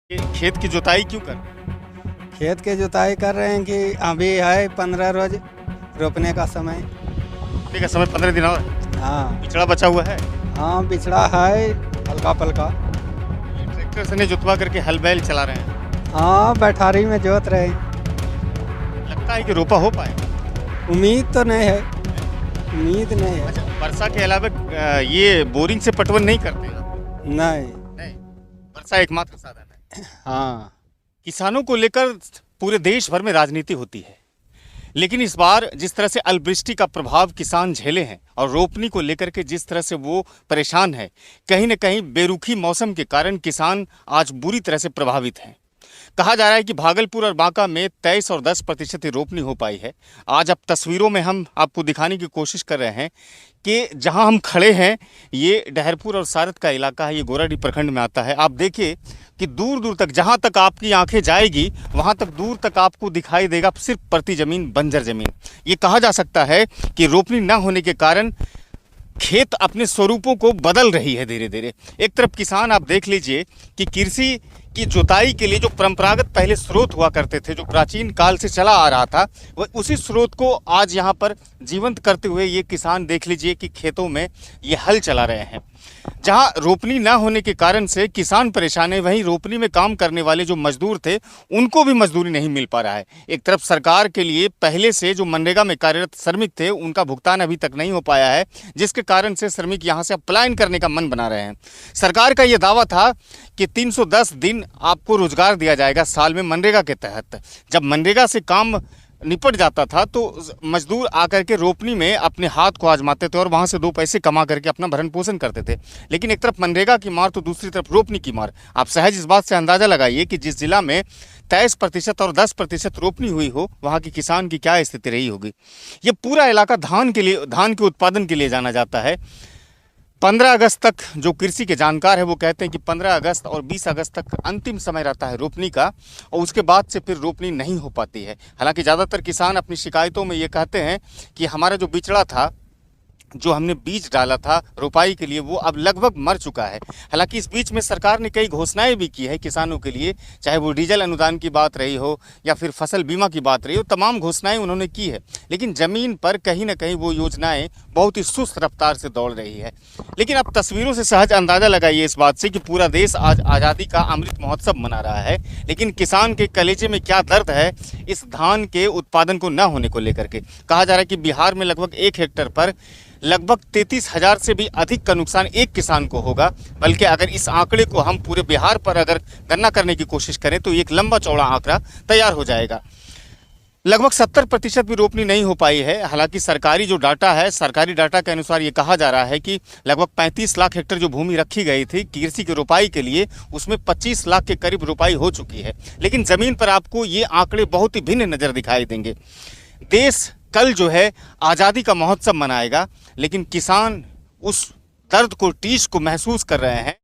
ये खेत की जुताई क्यों कर? खेत की जुताई कर रहे हैं कि अभी है 15 रोज रोपने का समय। रोपने का समय 15 दिन और है। हाँ पिछड़ा बचा हुआ है। हाँ, बिछड़ा है हल्का पलका। ये ट्रैक्टर से नहीं जुतवा करके हल बैल चला रहे हैं। हाँ, बैठारी में जोत रहे हैं। लगता है कि रोपा हो पाएगा। उम्मीद तो नहीं है, उम्मीद नहीं है। अच्छा, वर्षा के अलावा ये बोरिंग से पटवन नहीं करते हैं आप? नहीं। नहीं, वर्षा एकमात्र साधन है। हाँ, किसानों को लेकर पूरे देश भर में राजनीति होती है, लेकिन इस बार जिस तरह से अल्पवृष्टि का प्रभाव किसान झेले हैं और रोपनी को लेकर के जिस तरह से वो परेशान है, कहीं न कहीं बेरुखी मौसम के कारण किसान आज बुरी तरह से प्रभावित हैं। कहा जा रहा है कि भागलपुर और बांका में 23 और 10% ही रोपनी हो पाई है। आज अब तस्वीरों में हम आपको दिखाने की कोशिश कर रहे हैं कि जहां हम खड़े हैं ये डहरपुर और सारत का इलाका है, ये गोराडीह प्रखंड में आता है। आप देखिए कि दूर दूर तक जहां तक आपकी आंखें जाएगी वहां तक दूर तक आपको दिखाई देगा सिर्फ परती जमीन, बंजर जमीन। ये कहा जा सकता है कि रोपनी न होने के कारण खेत अपने स्वरूपों को बदल रही है धीरे धीरे। एक तरफ किसान आप देख लीजिए कि कृषि की जुताई के लिए जो परंपरागत पहले स्रोत हुआ करते थे, जो प्राचीन काल से चला आ रहा था, वह उसी स्रोत को आज यहाँ पर जीवंत करते हुए ये किसान देख लीजिए कि खेतों में ये हल चला रहे हैं। जहाँ रोपनी ना होने के कारण से किसान परेशान है, वहीं रोपनी में काम करने वाले जो मजदूर थे उनको भी मजदूरी नहीं मिल पा रहा है। एक तरफ सरकार के लिए पहले से जो मनरेगा में कार्यरत श्रमिक थे उनका भुगतान अभी तक नहीं हो पाया है, जिसके कारण से श्रमिक यहाँ से अब पलायन करने का मन बना रहे हैं। सरकार का ये दावा था कि 310 दिन आपको रोजगार दिया जाएगा साल में मनरेगा के तहत। जब मनरेगा से काम निपट जाता था तो मजदूर आकर के रोपनी में अपने हाथ को आजमाते थे और वहाँ से 2 पैसे कमा करके अपना भरण पोषण करते थे। लेकिन एक तरफ मनरेगा की मार तो दूसरी तरफ रोपनी की मार। आप सहज इस बात से अंदाज़ा लगाइए कि जिस जिला में 23% और 10% रोपनी हुई हो, वहाँ की किसान की क्या स्थिति रही होगी। ये पूरा इलाका धान के उत्पादन के लिए जाना जाता है। 15 अगस्त तक जो कृषि के जानकार है वो कहते हैं कि 15 अगस्त और 20 अगस्त तक अंतिम समय रहता है रोपनी का, और उसके बाद से फिर रोपनी नहीं हो पाती है। हालांकि ज़्यादातर किसान अपनी शिकायतों में ये कहते हैं कि हमारा जो बिचड़ा था, जो हमने बीज डाला था रोपाई के लिए, वो अब लगभग मर चुका है। हालांकि इस बीच में सरकार ने कई घोषणाएं भी की है किसानों के लिए, चाहे वो डीजल अनुदान की बात रही हो या फिर फसल बीमा की बात रही हो, तमाम घोषणाएं उन्होंने की है। लेकिन ज़मीन पर कहीं ना कहीं वो योजनाएं बहुत ही सुस्त रफ्तार से दौड़ रही है। लेकिन अब तस्वीरों से सहज अंदाज़ा लगाइए इस बात से कि पूरा देश आज आज़ादी का अमृत महोत्सव मना रहा है, लेकिन किसान के कलेजे में क्या दर्द है इस धान के उत्पादन को न होने को लेकर के। कहा जा रहा है कि बिहार में लगभग 1 हेक्टेयर पर लगभग 33,000 से भी अधिक का नुकसान एक किसान को होगा। बल्कि अगर इस आंकड़े को हम पूरे बिहार पर अगर गणना करने की कोशिश करें तो एक लंबा चौड़ा आंकड़ा तैयार हो जाएगा। लगभग 70% भी रोपनी नहीं हो पाई है। हालांकि सरकारी जो डाटा है, सरकारी डाटा के अनुसार ये कहा जा रहा है कि लगभग 35 लाख हेक्टेयर जो भूमि रखी गई थी कृषि की रोपाई के लिए, उसमें 25 लाख के करीब रोपाई हो चुकी है। लेकिन ज़मीन पर आपको ये आंकड़े बहुत ही भिन्न नज़र दिखाई देंगे। देश कल जो है आज़ादी का महोत्सव मनाएगा, लेकिन किसान उस दर्द को, टीस को महसूस कर रहे हैं।